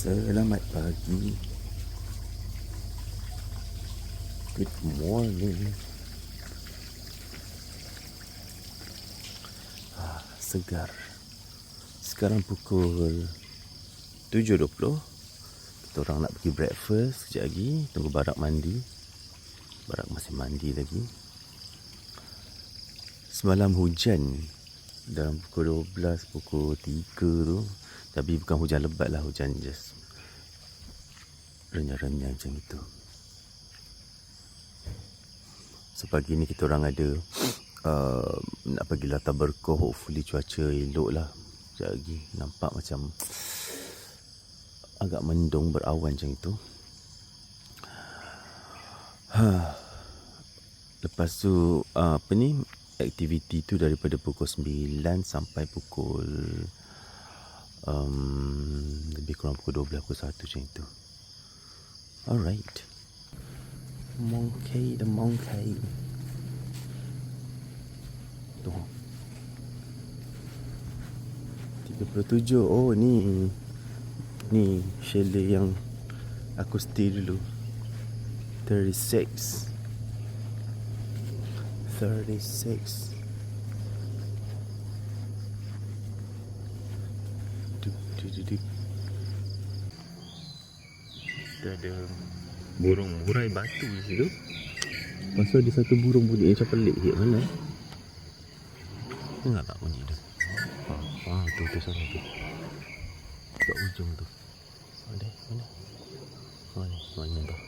Selamat pagi. Good morning. Segar. Sekarang pukul 7.20. Kita orang nak pergi breakfast sekejap lagi. Tunggu Barak mandi. Barak masih mandi lagi. Semalam hujan dalam pukul 12, pukul 3 tu. Tapi bukan hujan lebat lah, hujan just renyah-renyah macam itu. So pagi ni kita orang ada nak pergi Latar Berkoh. Hopefully cuaca elok lah. Sekejap lagi nampak macam agak mendung, berawan macam itu. Lepas tu aktiviti tu daripada pukul 9 sampai pukul lebih kurang pukul 12, pukul 1 macam itu. Alright. Monkey. Tu 37. Oh ni chalet yang aku stay dulu. 36. Kita ada burung murai batu di situ. Lepas tu ada satu burung bunyi macam pelik sikit. Mana? Dengar tak bunyi dia? Tu sana tu. Kat ujung tu. Mana? Mana tu?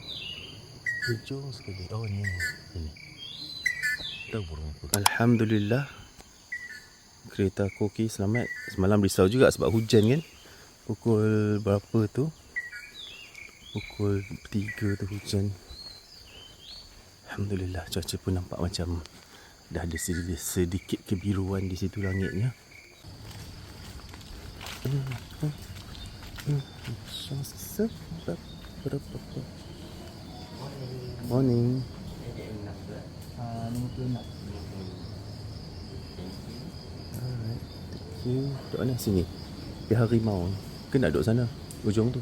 Ujung sekali. Oh ni. Ini. Tahu burung apa? Alhamdulillah. Kereta aku okey, selamat. Semalam risau juga sebab hujan kan. Pukul berapa tu? Pukul 3 tu hujan. Alhamdulillah, cuaca pun nampak macam dah ada sedikit kebiruan di situ langitnya. Morning. Alright, thank you. Duduk mana? Sini. Di harimau. Ke nak duduk sana? Ujung tu.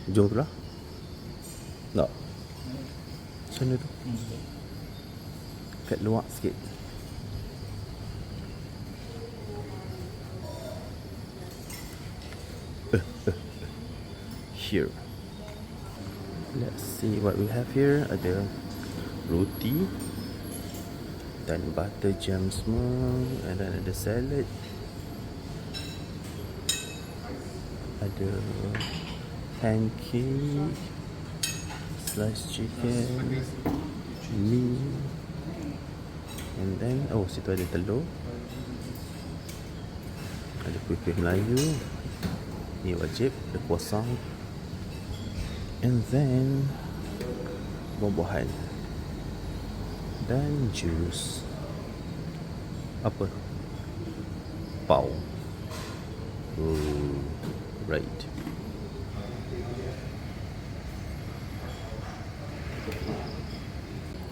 Ujung tu lah. Tak. Sana tu. Kat luar sikit. Here. Let's see what we have here. Ada roti dan butter jam semua. And then ada salad. Ada pancake, sliced chicken, mee, and then situ ada telur, ada kuih-kuih Melayu, ni wajib, ada croissant, and then buah-buahan dan jus. Apa? Pau. Right.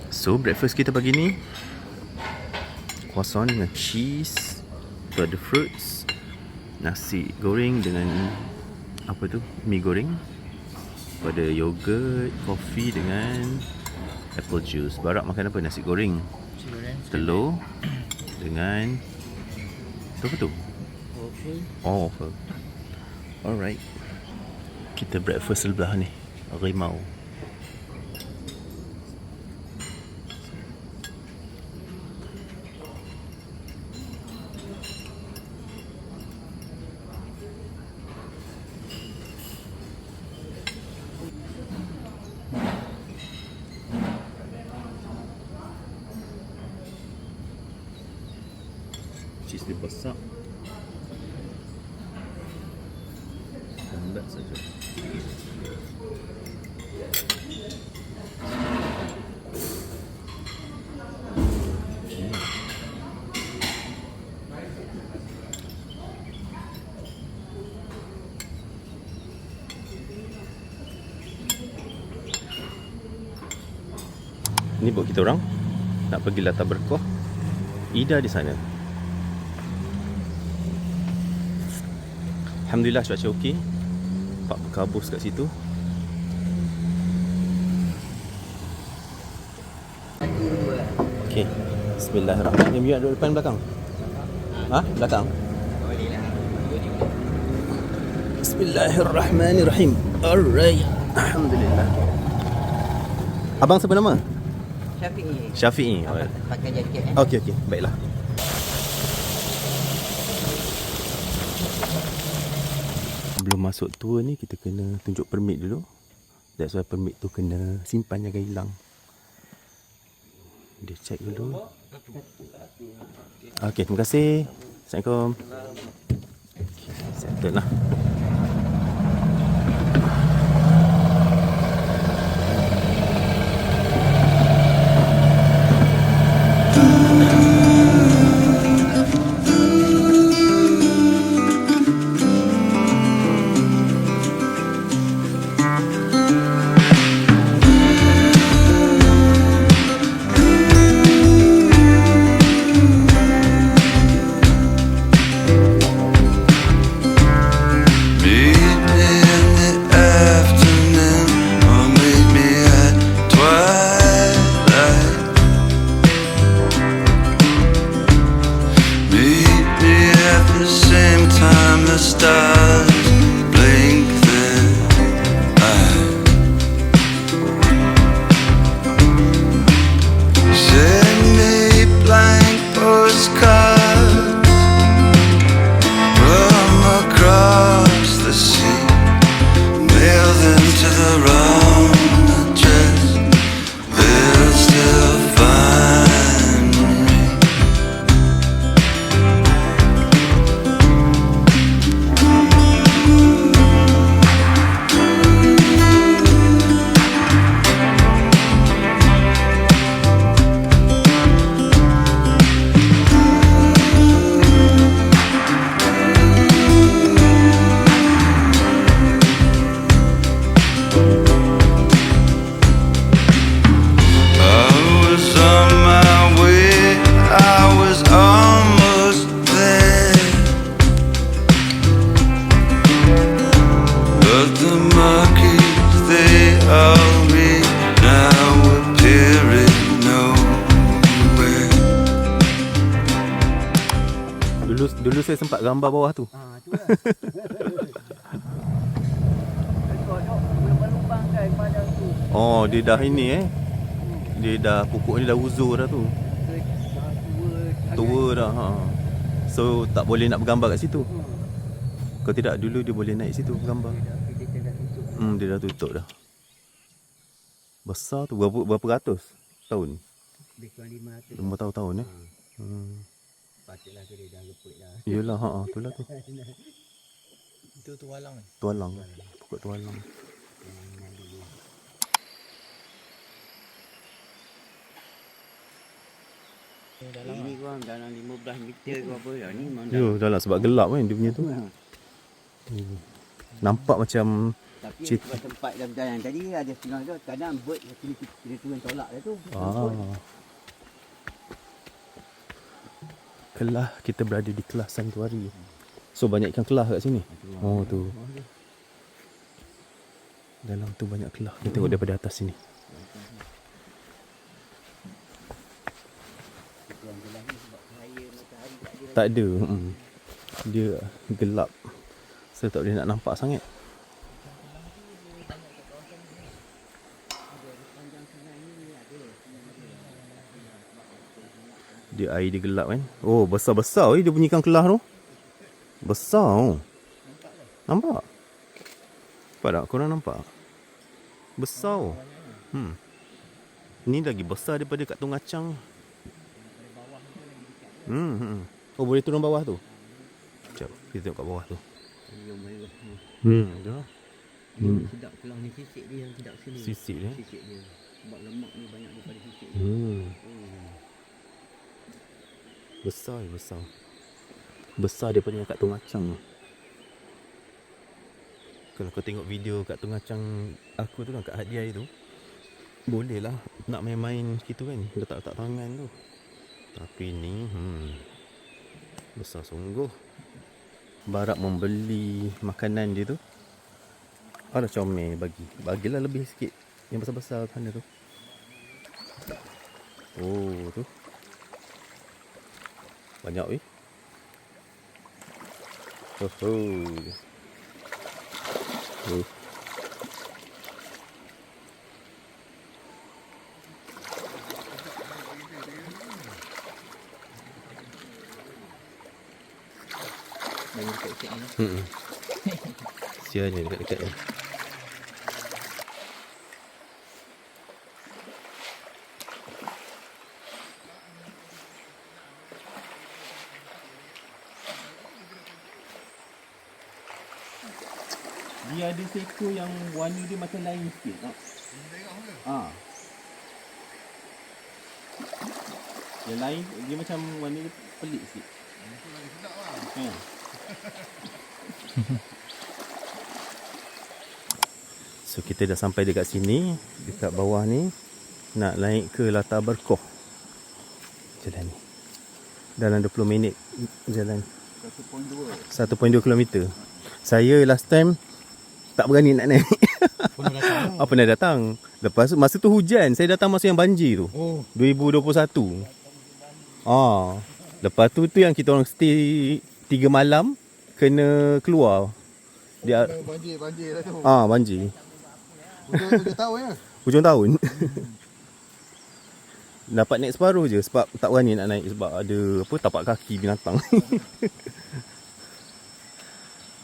So breakfast kita pagi ni croissant dengan cheese, tu ada fruits, nasi goreng dengan apa tu, mi goreng, ada yogurt, kopi dengan apple juice. Barak makan apa? Nasi goreng, telur dengan tu apa tu? Waffle. Alright. Kita breakfast sebelah ni, harimau. Cheese dia besar. Lambat saja. Ni buat kita orang nak pergi Latar Berkoh. Ida di sana. Alhamdulillah cuaca okey. nampak kabus kat situ. Okey. Bismillahirrahmanirrahim. You duduk depan belakang? Ha? Belakang? Bismillahirrahmanirrahim. Alright. Alhamdulillah. Abang siapa nama? Syafi'i. Syafi'i. Pakai jaket Okey, okey. Baiklah. Belum masuk tour ni, kita kena tunjuk permit dulu. That's why permit tu kena simpan, jangan hilang. Dia check dulu. Okey, terima kasih. Assalamualaikum. Okay, settle lah. Dulu saya sempat gambar bawah tu. Tu lah. Lubang-lubang kan padang tu. Oh, dia dah ini Dia dah, pokok ni dah uzur dah tu. Tua dah. Ha. So tak boleh nak bergambar kat situ. Kalau tidak, dulu dia boleh naik situ bergambar. Dia dah tutup dah. Besar tu, berapa ratus tahun? Lebih kurang 500. 5 tahun Patutlah dia dah leput dah. Yelah, itulah tu. Itu tualang kan? Tualang. Pokok tualang. Ini kurang dalam 15 meter ke apa ya. Ni memang Yo, dah lah sebab gelap kan dia punya tu. Nampak macam tapi sebab tempat dalam jalan tadi ada setengah tu kadang bird kita turun tolak dah tu. Kelah, kita berada di Kelah Santuari. So banyak ikan kelah kat sini. Oh tu. Dalam tu banyak kelah. Kita tengok daripada atas sini. Tak ada. Dia gelap. So tak boleh nak nampak sangat. Dia air dia gelap kan. Oh, besar-besar dia punya ikan kelah tu. Besar. Nampak? Nampak tak? Korang nampak? Besar. Ni lagi besar daripada kat Tungacang. Oh, boleh turun bawah tu? Sekejap, kita tengok kat bawah tu. Dah. Sedap kelang ni sisik dia yang sedap sini. Sisik dia. Sisik dia. Sebab lemak ni banyak daripada sisik dia. Besar, besar. Besar daripada yang kat Tungacang tu. Kalau kau tengok video kat Tungacang aku tu lah, kat Hadiai tu, boleh lah nak main-main gitu kan, letak-letak tangan tu. Tapi ni besar sungguh. Barak membeli makanan dia tu. Ada comel bagi. Bagilah lebih sikit. Yang besar-besar sana tu. Oh, tu. Banyak weh. Oh. Bagi dekat-dekat ni. Sianya dekat-dekat ni. Dia ada seekor yang warna dia macam lain sikit tak? Yang lain dia macam warna dia pelik sikit. So kita dah sampai dekat sini, dekat bawah ni, nak naik ke Latar Berkoh. Jalan ni dalam 20 minit jalan. 1.2 km. Saya last time tak berani nak naik. Pernah datang. Lepas tu masa tu hujan, saya datang masa yang banjir tu. 2021. Lepas tu yang kita orang stay 3 malam kena keluar. Dia Banjir lah tu. Banjir. Hujung tahun ya. Hujung tahun. Dapat naik separuh je sebab tak berani nak naik sebab ada tapak kaki binatang.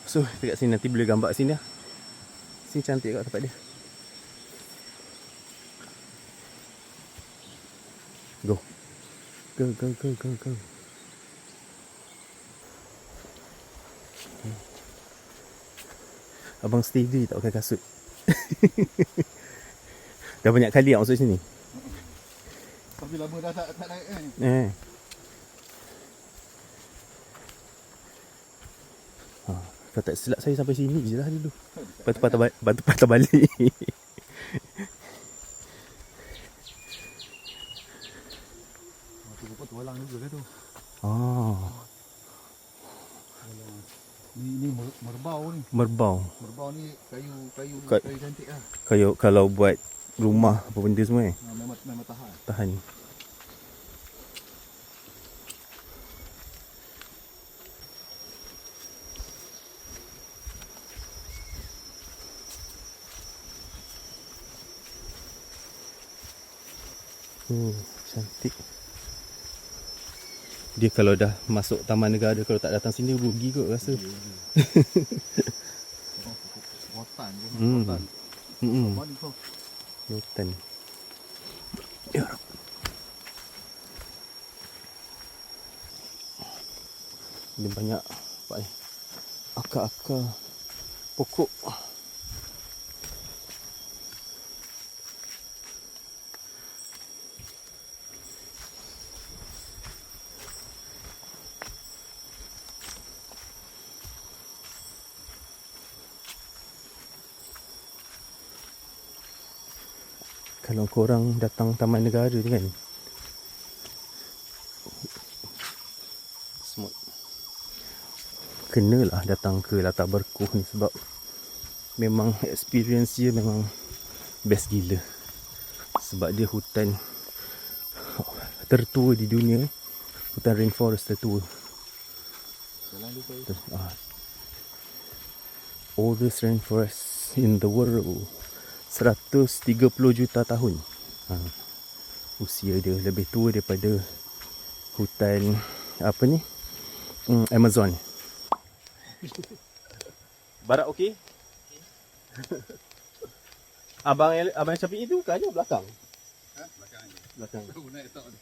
So dekat sini nanti boleh gambar sini lah. Sini cantik kat tempat dia. Go. Go. Abang steady tak pakai kasut. Dah banyak kali nak masuk sini. Tapi lama dah tak naik kan. Kalau tak silap saya sampai sini je lah dulu. Lepas tu patah balik. Tu tualang juga lah tu. Ni merbau ni. Merbau. Merbau ni kayu cantik lah. Kayu kalau buat rumah apa benda semua Memang tahan. Tahan. Cantik. Dia kalau dah masuk taman negara, kalau tak datang sini rugi kot rasa. Hutan je. Hutan. Ya Rab. Dia banyak apa ni? Akar-akar pokok. Kalau korang datang Taman Negara ni kan, semut, kenalah datang ke Latar Berkoh ni sebab memang experience dia memang best gila. Sebab dia hutan tertua di dunia, hutan rainforest tertua. Oldest rainforest in the world. 130 juta tahun. Usia dia lebih tua daripada hutan apa ni? Amazon. Barat okey? Abang Syafiq itu bukannya belakang? Belakang. Naik tak ada.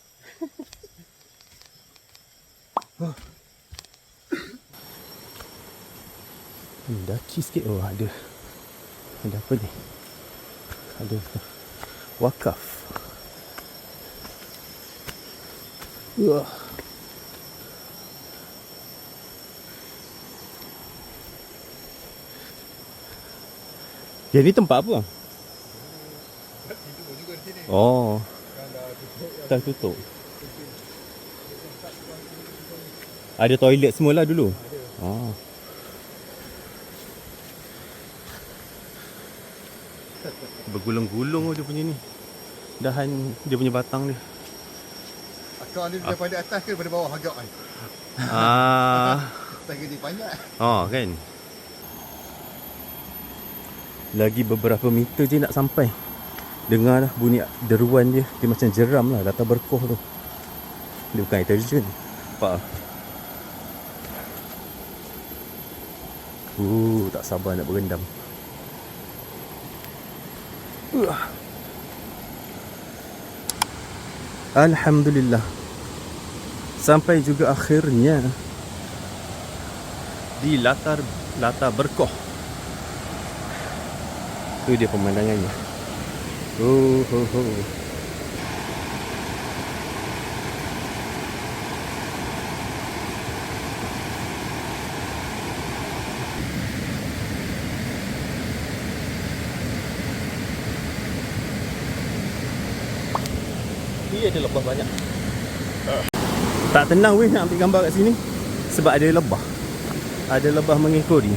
Daki sikit. Ada apa ni? Ada wakaf. Jadi tempat apa? Tidur juga di sini. Oh, Kan dah tutup. dah tutup. Ada toilet semualah dulu. Ada. bergulung-gulung dia punya ni. Dahan dia punya batang dia. Akar ni daripada atas ke daripada bawah agak kan? Tak kerja banyak. Oh kan. Lagi beberapa meter je nak sampai. Dengar lah bunyi deruan dia. Dia macam jeram lah, Latar Berkoh tu. Dia bukan air terjun. Nampak lah. Tak sabar nak berendam. Alhamdulillah. Sampai juga akhirnya di Latar Berkoh. Tu dia pemandangannya. Dia ada lebah banyak. Tak tenang weh nak ambil gambar kat sini. Sebab ada lebah. Ada lebah mengikori.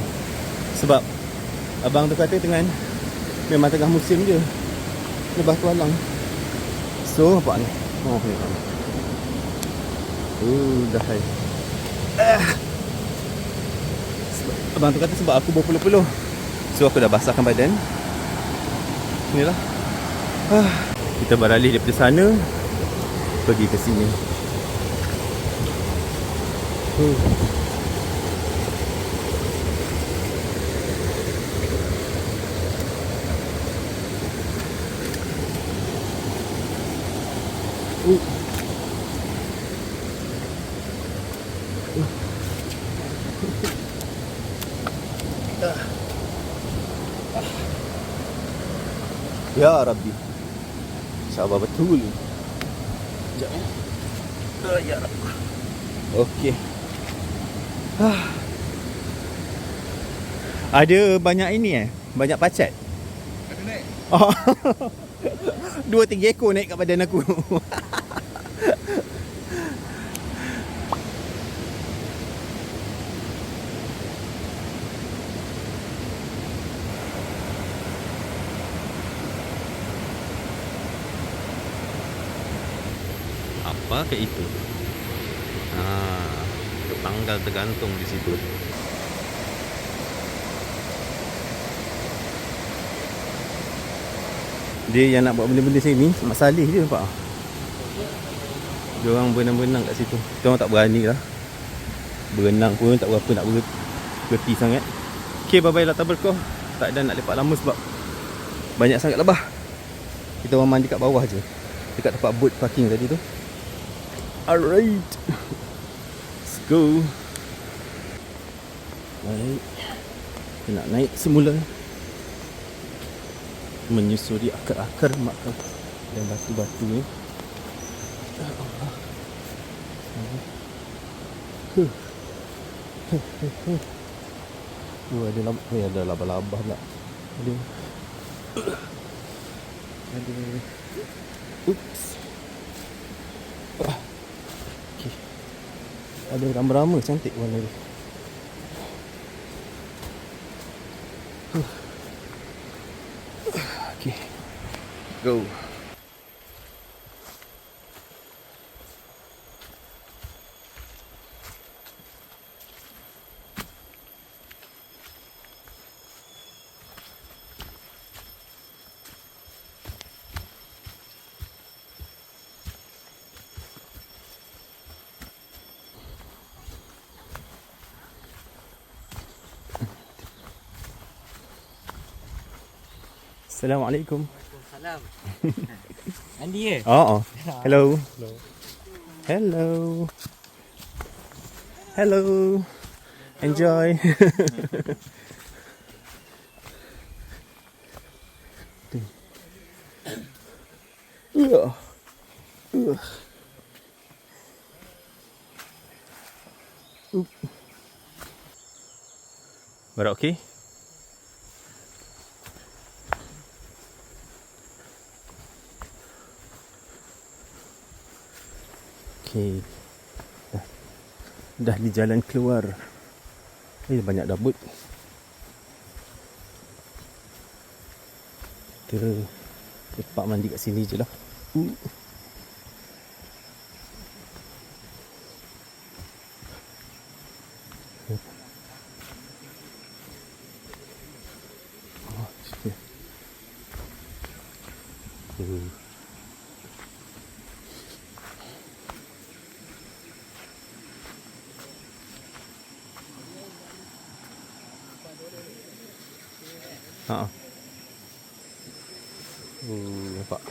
Sebab abang tu kata memang tengah musim je lebah tualang. So nampak ni. Dah hai. Abang tu kata sebab aku berpeluh-peluh. So aku dah basahkan badan. Inilah. Kita beralih daripada sana pergi ke sini. Ya Rabbi. InsyaAllah betul. Sekejap ya. Ya Rabbi. Okey. Ada banyak ini banyak pacat. Ada naik. 2-3 ekor naik kat badan aku. Apa ke itu? Tanggal tergantung di situ. Dia yang nak buat benda-benda sini Mak Saleh je nampak. Dia orang berenang-berenang kat situ. Kita orang tak berani lah. Berenang pun tak berapa nak berhenti sangat. Okay, bye-bye Latar Berkoh. Tak ada nak lepak lama sebab banyak sangat lebah. Kita orang mandi kat bawah je, dekat tempat boat parking tadi tu. Alright, let's go. Baik, kita nak naik semula, menyusuri akar-akar makam dan batu-batu ni. Ada laba-laba pula. Ada. Oops. Okay. Ada rama-rama cantik warna dia. Okay. Go. Assalamualaikum. Waalaikumsalam. Andi ke? Oh. Hello. Hello. Hello. Enjoy. Barak okey? Okey. Dah di jalan keluar. Banyak dabut. Kita lepak mandi kat sini je lah. Nampak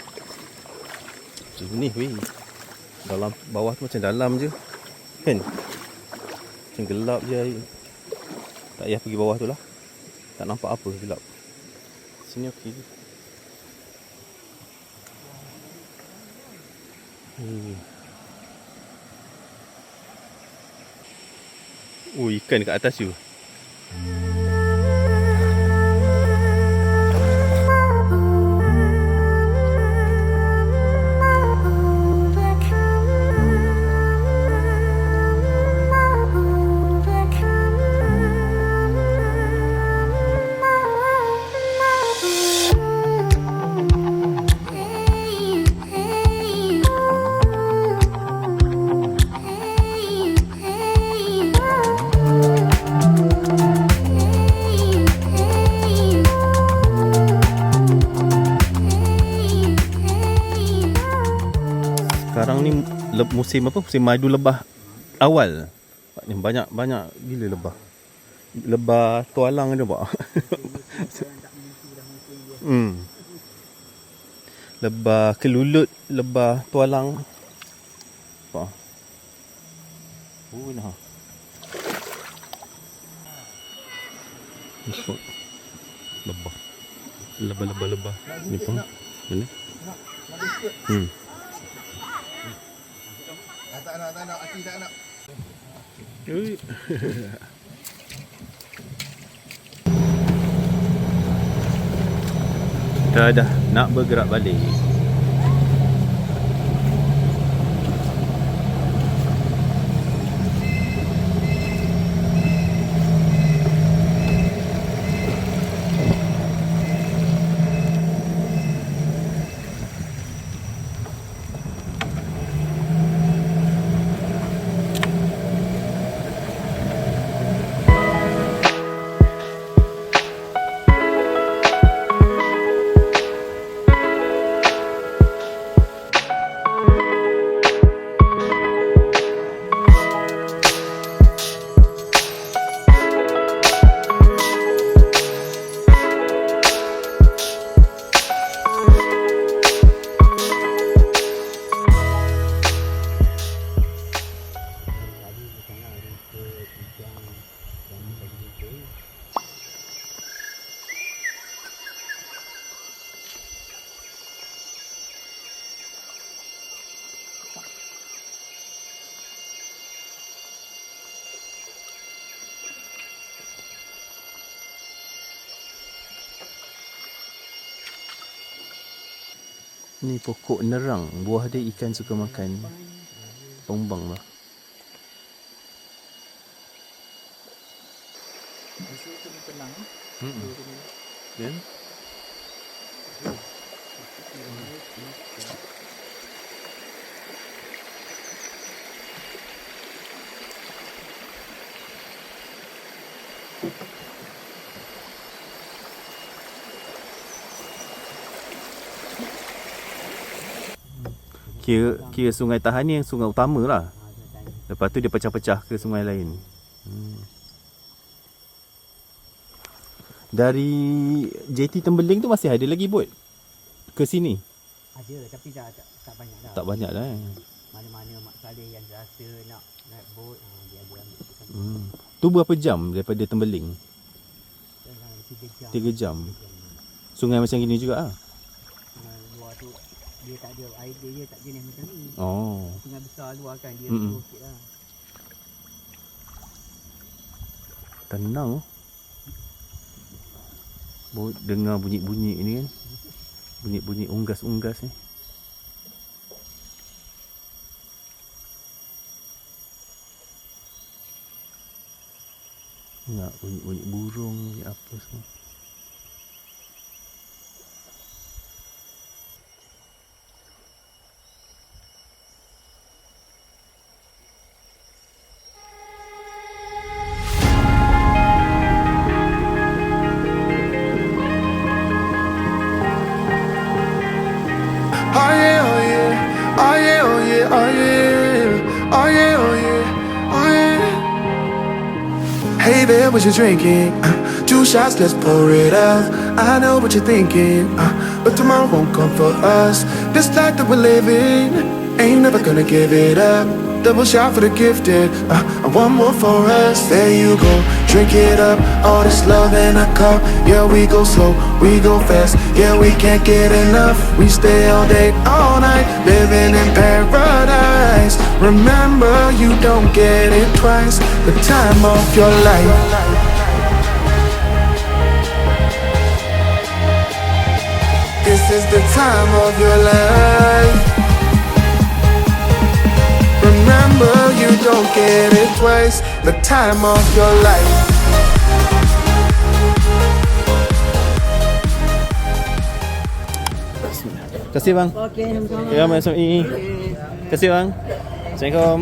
jernih weh. Dalam bawah tu macam dalam je kan, macam gelap je air. Tak payah pergi bawah tu lah, tak nampak apa, gelap. Sini okey je. Oh, ikan dekat atas tu. Sekarang ni musim apa? Musim madu lebah awal. Ni banyak gila lebah. Lebah tualang ada pak. Lebah kelulut, lebah tualang. Apa? Oh nah. Masuk lebah. Lebah. Ni pun. Mana? Tak nak. Aki tak nak. Kita dah nak bergerak balik. Ni pokok nerang, buah dia ikan suka makan. Pombang lah. Ya. Kira sungai Tahan ni yang sungai utama lah. Lepas tu dia pecah-pecah ke sungai lain. Dari JT Tembeling tu masih ada lagi bot ke sini? Ada tapi tak banyak dah. Tak banyak dah Mana-mana Mak Saleh yang rasa nak naik bot, dia ada ambil. Tu berapa jam daripada Tembeling? 3 jam. Sungai macam gini juga ah. Sungai luar tu dia tak ada air, dia tak jenis macam ni. Oh. Sungai besar luar kan dia sikit lah. Tenang. Bot dengar bunyi-bunyi ni kan. Bunyi-bunyi unggas-unggas ni. Nak bunyi-bunyi burung ni apa semua. Hey there, what you drinking? 2 shots, let's pour it out. I know what you're thinking, but tomorrow won't come for us. This life that we're living, ain't never gonna give it up. Double shot for the gifted, and one more for us. There you go, drink it up. All this love in a cup. Yeah, we go slow, we go fast. Yeah, we can't get enough. We stay all day, all night, living in paradise. Remember, you don't get it twice. The time of your life. This is the time of your life. Remember, you don't get it twice. The time of your life. Terima kasih bang. Okey, sama-sama. Ya, Mas Sami. Terima kasih bang. Assalamualaikum.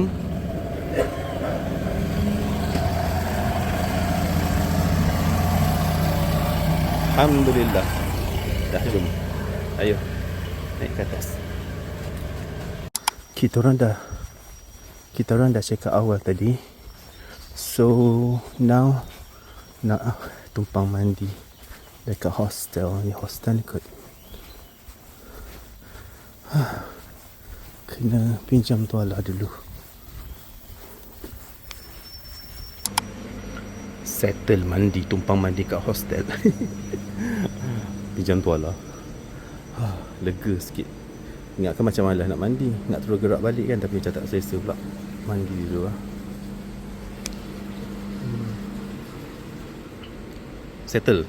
Alhamdulillah. Dah jom. Ayo. Naik ke atas. Kita orang dah check out awal tadi. So now nak tumpang mandi dekat hostel. Ni hostel ni kot. Kena pinjam tuala dulu. Settle mandi, tumpang mandi kat hostel. Pinjam tuala. Lega sikit. Ingatkan macam malas nak mandi, nak terus gerak balik kan, tapi macam tak selesa pula. Mandi dulu lah. Settle.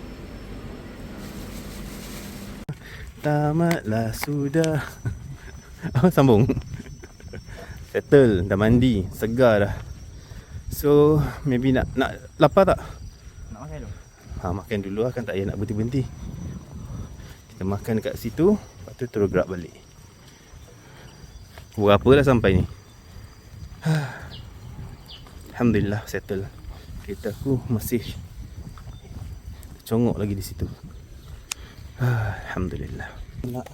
Tamatlah sudah. Sambung. Settle, dah mandi, segar dah. So, maybe nak lapar tak? Nak makan dulu. Makan dulu lah, kan tak payah nak berhenti-berhenti. Kita makan kat situ, lepas tu terus gerak balik. Berapa dah sampai ni? Alhamdulillah, settle. Kereta aku masih congok lagi di situ. Alhamdulillah. Nak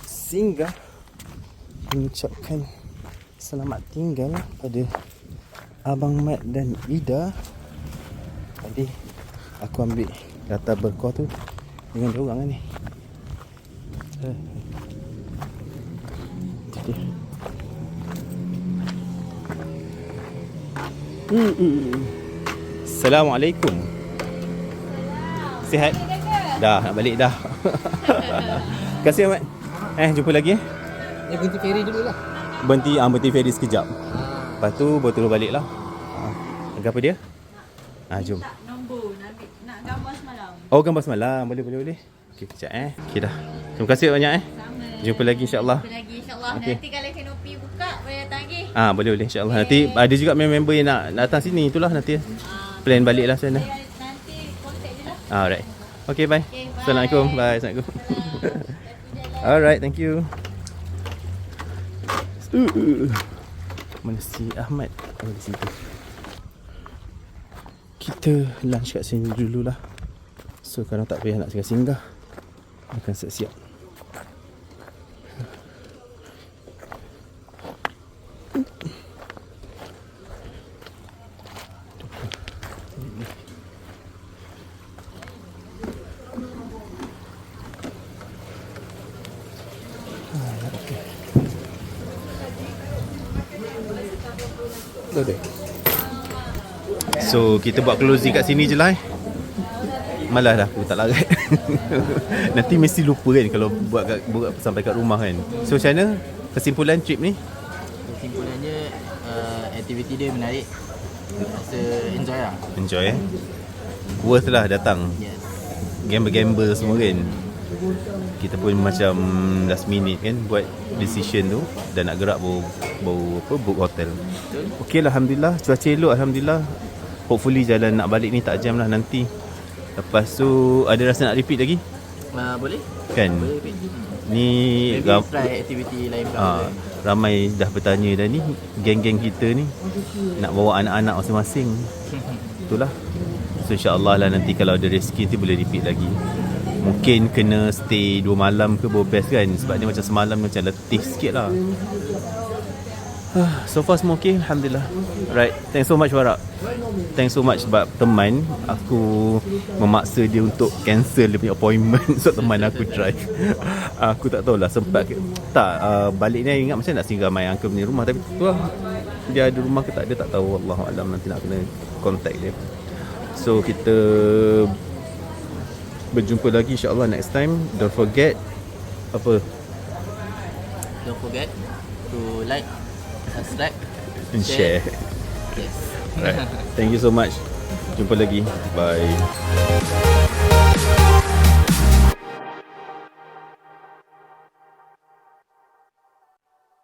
singgah mengucapkan selamat tinggal pada Abang Mat dan Ida. Tadi aku ambil data berkor tu dengan diorang ni. Jadi Assalamualaikum. Sihat? Dah nak balik dah. Terima kasih Mat. Jumpa lagi. Berhenti ferry dulu lah. Berhenti ferry sekejap. Lepas tu baru terus balik lah. Agak apa dia? Jom. Nombor nak gambar semalam. Oh, gambar semalam. Boleh. Okey, kejap Okay dah. Terima kasih banyak Sama. Jumpa lagi insya-Allah. Jumpa lagi insya-Allah. Okey. Nanti kalau kanopi buka boleh datang lagi. Boleh insya-Allah. Nanti ada juga member yang nak datang sini, itulah nanti. Plan balik lah sana. Nanti kontak je lah. Alright. Okay, bye. Okay, bye. Assalamualaikum. Bye. Assalamualaikum. Alright, thank you. Mana si Ahmad? Di situ. Kita lunch kat sini dululah. So kalau tak payah nak singgah, akan siap-siap. So kita buat closing kat sini je lah. Malas dah aku tak larat. Nanti mesti lupa kan kalau buat sampai kat rumah kan. So macam mana kesimpulan trip ni? Kesimpulannya aktiviti dia menarik. Rasa enjoy lah. Enjoy worth lah datang. Yes. Gamble semua kan. Kita pun macam last minute kan buat decision tu dan nak gerak baru book hotel. Okey lah, alhamdulillah cuaca elok, alhamdulillah. Hopefully jalan nak balik ni tak jam lah nanti. Lepas tu ada rasa nak repeat lagi? Boleh? Kan? Boleh. Ni Maybe try aktiviti lain pula. ramai dah bertanya dah ni, geng-geng kita ni nak bawa anak-anak masing-masing. Itulah. So insya-Allah lah nanti kalau ada rezeki nanti boleh repeat lagi. Mungkin kena stay 2 malam ke baru best kan. Sebab dia macam semalam macam letih sikit lah. So far semua okay, Alhamdulillah. Right, thanks so much Warak. Thanks so much sebab teman aku memaksa dia untuk cancel dia punya appointment. So teman aku drive. Aku tak tahulah sempat ke tak. Balik ni ingat macam nak singgah my uncle punya rumah, tapi tu lah, dia ada rumah ke tak, dia tak tahu. Wallahualam, nanti nak kena contact dia. So kita berjumpa lagi insyaAllah next time. Don't forget apa? Don't forget to like, subscribe And share. Yes. Right. Thank you so much. Jumpa lagi. Bye.